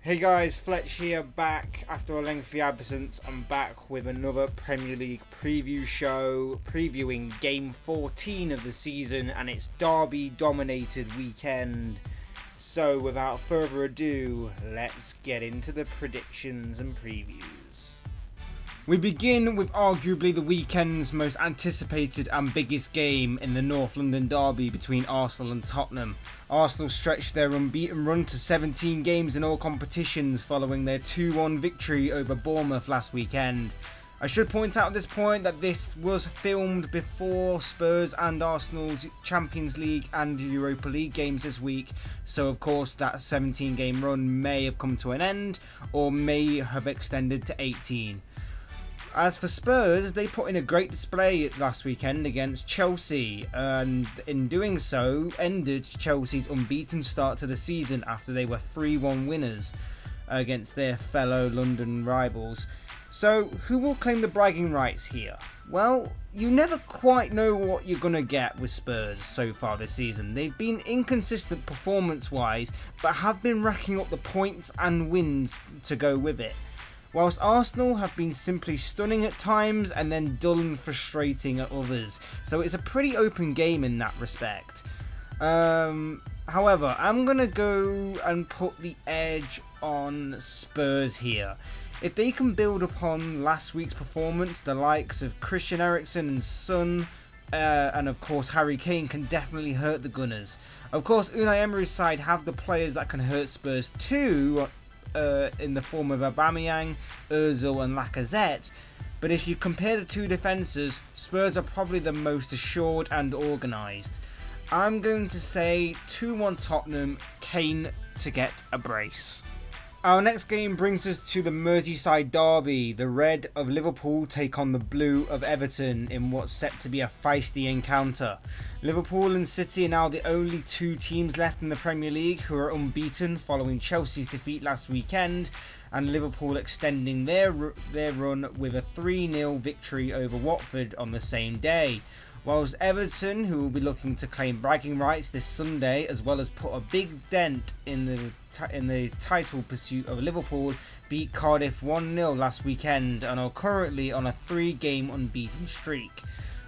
Hey guys, Fletch here, back after a lengthy absence. I'm back with another Premier League preview show, previewing Game 14 of the season and its derby-dominated weekend. So without further ado, let's get into the predictions and previews. We begin with arguably the weekend's most anticipated and biggest game in the North London derby between Arsenal and Tottenham. Arsenal stretched their unbeaten run to 17 games in all competitions following their 2-1 victory over Bournemouth last weekend. I should point out at this point that this was filmed before Spurs and Arsenal's Champions League and Europa League games this week, so of course that 17 game run may have come to an end or may have extended to 18. As for Spurs, they put in a great display last weekend against Chelsea, and in doing so ended Chelsea's unbeaten start to the season after they were 3-1 winners against their fellow London rivals. So who will claim the bragging rights here? Well, you never quite know what you're going to get with Spurs so far this season. They've been inconsistent performance-wise, but have been racking up the points and wins to go with it. Whilst Arsenal have been simply stunning at times and then dull and frustrating at others. So it's a pretty open game in that respect. However, I'm going to go and put the edge on Spurs here. If they can build upon last week's performance, the likes of Christian Eriksen and Son, and of course Harry Kane can definitely hurt the Gunners. Of course, Unai Emery's side have the players that can hurt Spurs too, in the form of Aubameyang, Ozil and Lacazette, but if you compare the two defences, Spurs are probably the most assured and organised. I'm going to say 2-1 Tottenham, Kane to get a brace. Our next game brings us to the Merseyside derby. The red of Liverpool take on the blue of Everton in what's set to be a feisty encounter. Liverpool and City are now the only two teams left in the Premier League who are unbeaten following Chelsea's defeat last weekend, and Liverpool extending their run with a 3-0 victory over Watford on the same day. Whilst Everton, who will be looking to claim bragging rights this Sunday, as well as put a big dent in the title pursuit of Liverpool, beat Cardiff 1-0 last weekend and are currently on a 3-game unbeaten streak.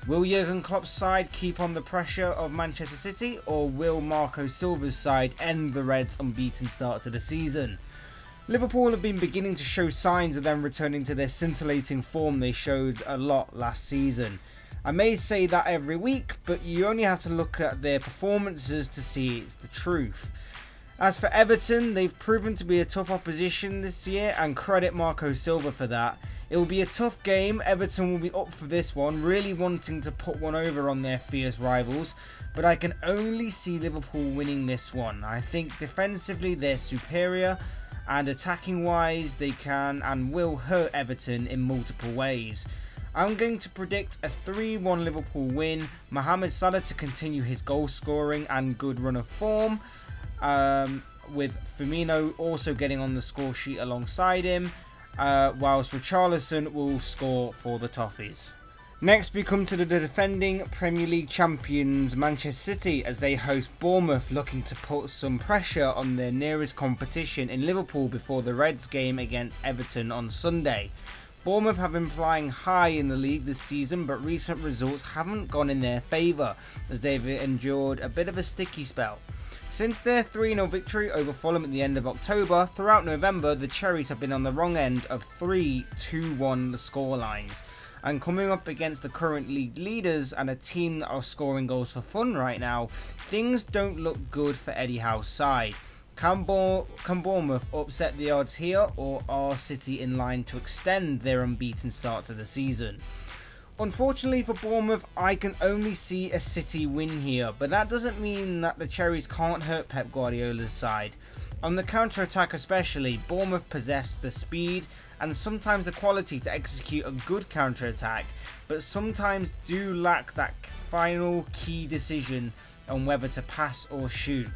Will Jurgen Klopp's side keep on the pressure of Manchester City, or will Marco Silva's side end the Reds' unbeaten start to the season? Liverpool have been beginning to show signs of them returning to their scintillating form they showed a lot last season. I may say that every week, but you only have to look at their performances to see it's the truth. As for Everton, they've proven to be a tough opposition this year, and credit Marco Silva for that. It will be a tough game. Everton will be up for this one, really wanting to put one over on their fierce rivals, but I can only see Liverpool winning this one. I think defensively they're superior, and attacking wise they can and will hurt Everton in multiple ways. I'm going to predict a 3-1 Liverpool win, Mohamed Salah to continue his goal scoring and good run of form, with Firmino also getting on the score sheet alongside him, whilst Richarlison will score for the Toffees. Next we come to the defending Premier League champions Manchester City as they host Bournemouth, looking to put some pressure on their nearest competition in Liverpool before the Reds game against Everton on Sunday. Bournemouth have been flying high in the league this season, but recent results haven't gone in their favour as they've endured a bit of a sticky spell. Since their 3-0 victory over Fulham at the end of October, throughout November the Cherries have been on the wrong end of 3-2-1 scorelines. And coming up against the current league leaders and a team that are scoring goals for fun right now, things don't look good for Eddie Howe's side. Can Bournemouth upset the odds here, or are City in line to extend their unbeaten start to the season? Unfortunately for Bournemouth, I can only see a City win here, but that doesn't mean that the Cherries can't hurt Pep Guardiola's side. On the counter-attack especially, Bournemouth possess the speed and sometimes the quality to execute a good counter-attack, but sometimes do lack that final key decision on whether to pass or shoot.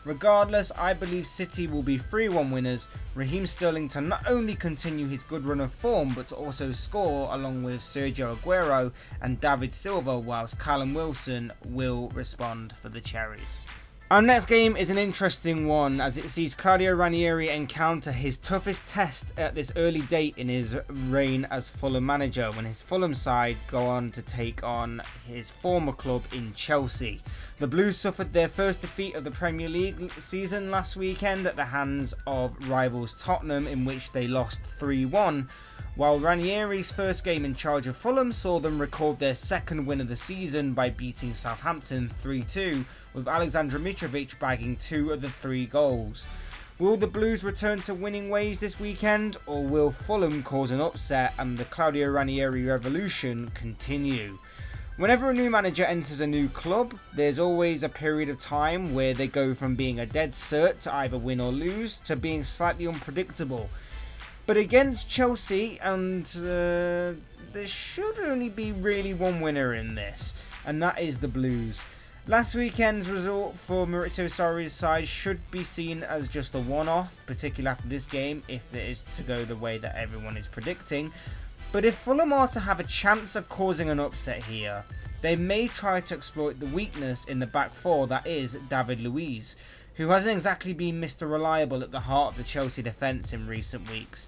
Regardless, I believe City will be 3-1 winners, Raheem Sterling to not only continue his good run of form but to also score along with Sergio Aguero and David Silva, whilst Callum Wilson will respond for the Cherries. Our next game is an interesting one as it sees Claudio Ranieri encounter his toughest test at this early date in his reign as Fulham manager when his Fulham side go on to take on his former club in Chelsea. The Blues suffered their first defeat of the Premier League season last weekend at the hands of rivals Tottenham, in which they lost 3-1. While Ranieri's first game in charge of Fulham saw them record their second win of the season by beating Southampton 3-2, with Alexander Mitrovic bagging 2 of the 3 goals. Will the Blues return to winning ways this weekend, or will Fulham cause an upset and the Claudio Ranieri revolution continue? Whenever a new manager enters a new club, there's always a period of time where they go from being a dead cert to either win or lose to being slightly unpredictable. But against Chelsea, and there should only be really one winner in this, and that is the Blues. Last weekend's result for Maurizio Sarri's side should be seen as just a one-off, particularly after this game, if it is to go the way that everyone is predicting. But if Fulham are to have a chance of causing an upset here, they may try to exploit the weakness in the back four that is David Luiz, who hasn't exactly been Mr. Reliable at the heart of the Chelsea defence in recent weeks.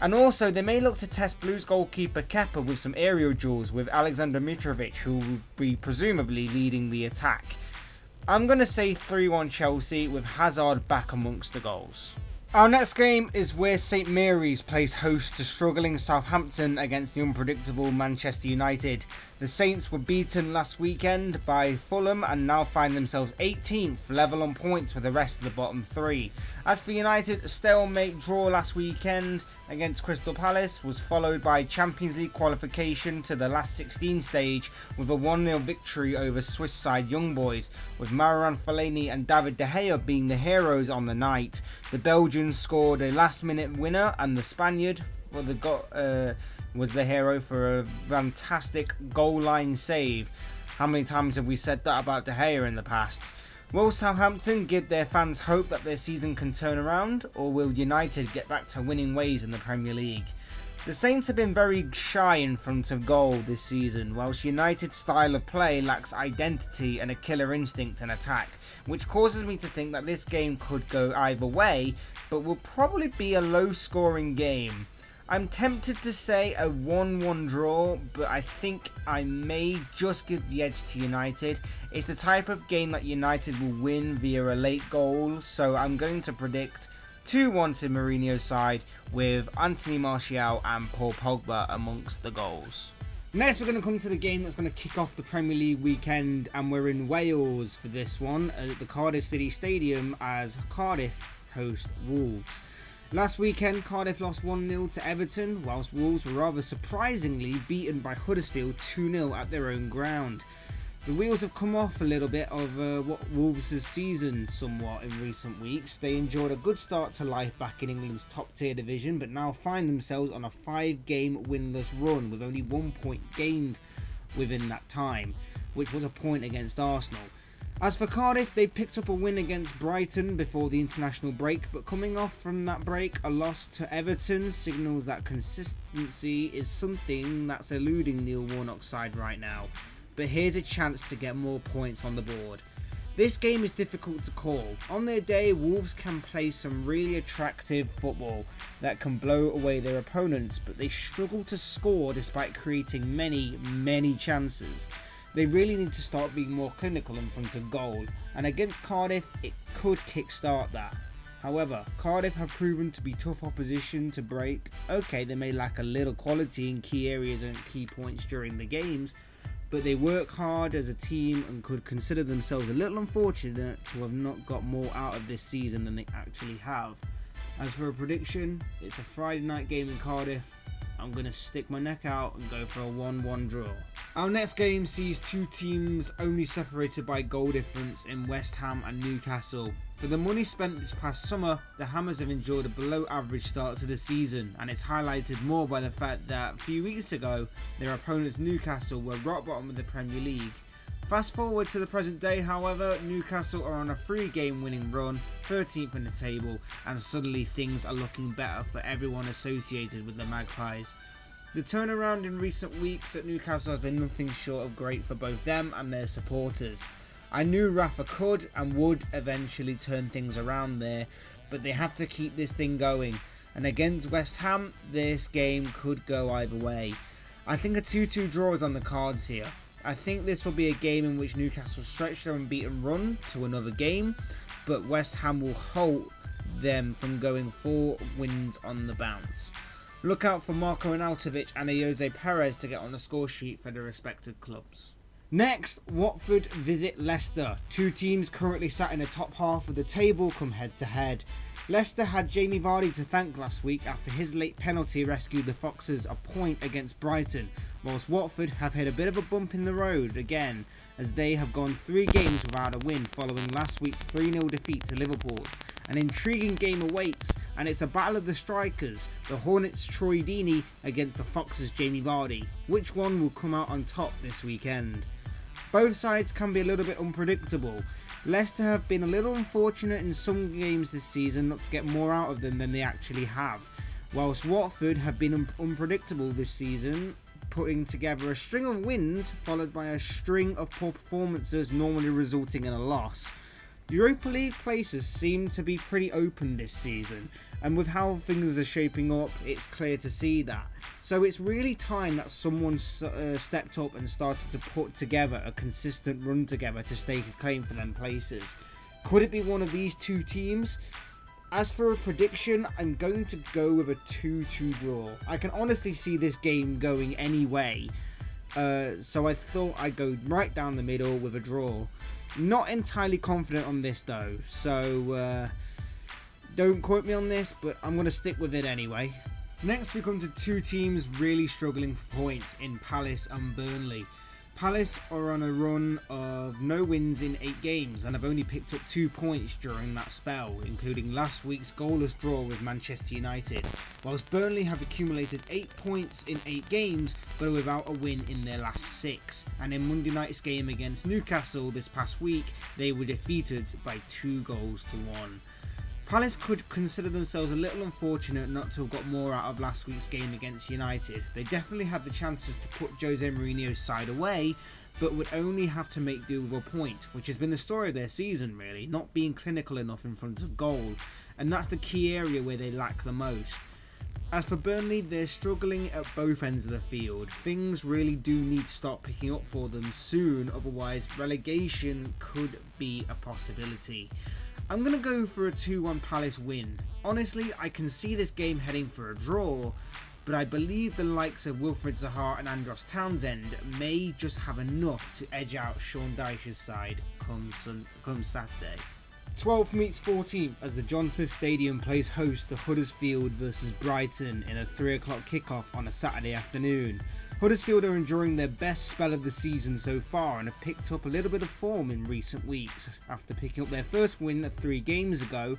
And also, they may look to test Blues goalkeeper Kepa with some aerial duels with Alexander Mitrovic, who will be presumably leading the attack. I'm going to say 3-1 Chelsea with Hazard back amongst the goals. Our next game is where St Mary's plays host to struggling Southampton against the unpredictable Manchester United. The Saints were beaten last weekend by Fulham and now find themselves 18th, level on points with the rest of the bottom 3. As for United, a stalemate draw last weekend against Crystal Palace was followed by Champions League qualification to the last 16 stage with a 1-0 victory over Swiss side Young Boys, with Marouane Fellaini and David De Gea being the heroes on the night. The Belgians scored a last-minute winner, and the Spaniard was the hero for a fantastic goal line save. How many times have we said that about De Gea in the past? Will Southampton give their fans hope that their season can turn around, or will United get back to winning ways in the Premier League? The Saints have been very shy in front of goal this season, whilst United's style of play lacks identity and a killer instinct in attack, which causes me to think that this game could go either way, but will probably be a low-scoring game. I'm tempted to say a 1-1 draw, but I think I may just give the edge to United. It's the type of game that United will win via a late goal, so I'm going to predict 2-1 to Mourinho's side with Anthony Martial and Paul Pogba amongst the goals. Next, we're going to come to the game that's going to kick off the Premier League weekend, and we're in Wales for this one at the Cardiff City Stadium as Cardiff host Wolves. Last weekend, Cardiff lost 1-0 to Everton, whilst Wolves were rather surprisingly beaten by Huddersfield 2-0 at their own ground. The wheels have come off a little bit of Wolves' season somewhat in recent weeks. They enjoyed a good start to life back in England's top tier division, but now find themselves on a 5-game winless run with only 1 point gained within that time, which was a point against Arsenal. As for Cardiff, they picked up a win against Brighton before the international break, but coming off from that break, a loss to Everton signals that consistency is something that's eluding Neil Warnock's side right now. But here's a chance to get more points on the board. This game is difficult to call. On their day, Wolves can play some really attractive football that can blow away their opponents, but they struggle to score despite creating many chances. They really need to start being more clinical in front of goal, and against Cardiff, it could kickstart that. However, Cardiff have proven to be tough opposition to break. Okay, they may lack a little quality in key areas and key points during the games, but they work hard as a team and could consider themselves a little unfortunate to have not got more out of this season than they actually have. As for a prediction, it's a Friday night game in Cardiff. I'm going to stick my neck out and go for a 1-1 draw. Our next game sees two teams only separated by goal difference in West Ham and Newcastle. For the money spent this past summer, the Hammers have enjoyed a below average start to the season, and it's highlighted more by the fact that a few weeks ago, their opponents Newcastle were rock bottom of the Premier League. Fast forward to the present day, however, Newcastle are on a 3-game winning run, 13th in the table, and suddenly things are looking better for everyone associated with the Magpies. The turnaround in recent weeks at Newcastle has been nothing short of great for both them and their supporters. I knew Rafa could and would eventually turn things around there, but they have to keep this thing going. And against West Ham, this game could go either way. I think a 2-2 draw is on the cards here. I think this will be a game in which Newcastle stretch their unbeaten run to another game, but West Ham will halt them from going 4 wins on the bounce. Look out for Marco Arnautovic and Jose Perez to get on the score sheet for their respective clubs. Next, Watford visit Leicester. Two teams currently sat in the top half of the table come head to head. Leicester had Jamie Vardy to thank last week after his late penalty rescued the Foxes a point against Brighton, whilst Watford have hit a bit of a bump in the road again as they have gone 3 games without a win following last week's 3-0 defeat to Liverpool. An intriguing game awaits, and it's a battle of the strikers, the Hornets' Troy Deeney against the Foxes' Jamie Vardy. Which one will come out on top this weekend? Both sides can be a little bit unpredictable. Leicester have been a little unfortunate in some games this season not to get more out of them than they actually have, whilst Watford have been unpredictable this season, putting together a string of wins followed by a string of poor performances normally resulting in a loss. Europa League places seem to be pretty open this season, and with how things are shaping up, it's clear to see that. So it's really time that someone stepped up and started to put together a consistent run together to stake a claim for them places. Could it be one of these two teams? As for a prediction, I'm going to go with a 2-2 draw. I can honestly see this game going any way, so I thought I'd go right down the middle with a draw. Not entirely confident on this though, so don't quote me on this, but I'm going to stick with it anyway. Next we come to two teams really struggling for points in Palace and Burnley. Palace are on a run of no wins in 8 games and have only picked up 2 points during that spell, including last week's goalless draw with Manchester United, whilst Burnley have accumulated 8 points in 8 games but without a win in their last 6, and in Monday night's game against Newcastle this past week they were defeated by 2-1. Palace could consider themselves a little unfortunate not to have got more out of last week's game against United. They definitely had the chances to put Jose Mourinho's side away, but would only have to make do with a point, which has been the story of their season really, not being clinical enough in front of goal, and that's the key area where they lack the most. As for Burnley, they're struggling at both ends of the field. Things really do need to start picking up for them soon, otherwise relegation could be a possibility. I'm going to go for a 2-1 Palace win. Honestly, I can see this game heading for a draw, but I believe the likes of Wilfried Zaha and Andros Townsend may just have enough to edge out Sean Dyche's side come Saturday. 12th meets 14th as the John Smith Stadium plays host to Huddersfield versus Brighton in a 3 o'clock kickoff on a Saturday afternoon. Huddersfield are enjoying their best spell of the season so far and have picked up a little bit of form in recent weeks. After picking up their first win 3 games ago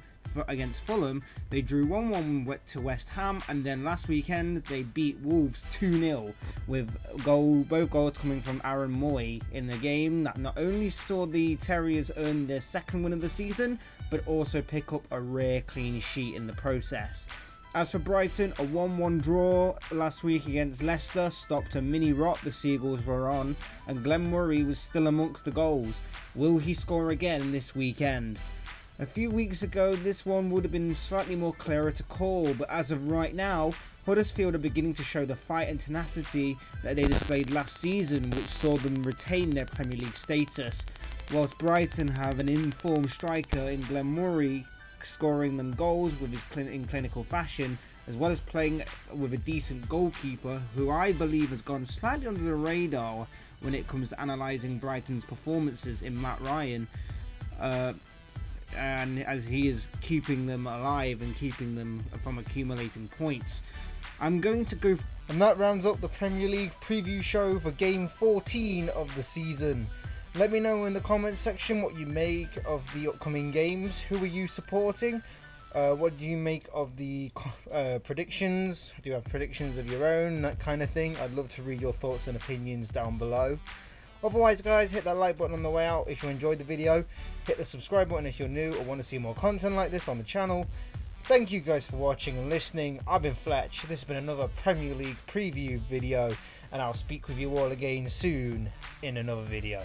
against Fulham, they drew 1-1 to West Ham, and then last weekend they beat Wolves 2-0 with both goals coming from Aaron Moy in the game that not only saw the Terriers earn their 2nd win of the season, but also pick up a rare clean sheet in the process. As for Brighton, a 1-1 draw last week against Leicester stopped a mini rot the Seagulls were on, and Glenn Murray was still amongst the goals. Will he score again this weekend? A few weeks ago this one would have been slightly more clearer to call, but as of right now, Huddersfield are beginning to show the fight and tenacity that they displayed last season, which saw them retain their Premier League status, whilst Brighton have an informed striker in Glenn Murray scoring them goals with his in clinical fashion, as well as playing with a decent goalkeeper who I believe has gone slightly under the radar when it comes to analysing Brighton's performances in Matt Ryan, and as he is keeping them alive and keeping them from accumulating points. I'm going to go, and that rounds up the Premier League preview show for game 14 of the season. Let me know in the comments section what you make of the upcoming games. Who are you supporting? What do you make of the predictions? Do you have predictions of your own? That kind of thing. I'd love to read your thoughts and opinions down below. Otherwise guys, hit that like button on the way out if you enjoyed the video. Hit the subscribe button if you're new or want to see more content like this on the channel. Thank you guys for watching and listening. I've been Fletch. This has been another Premier League preview video, and I'll speak with you all again soon in another video.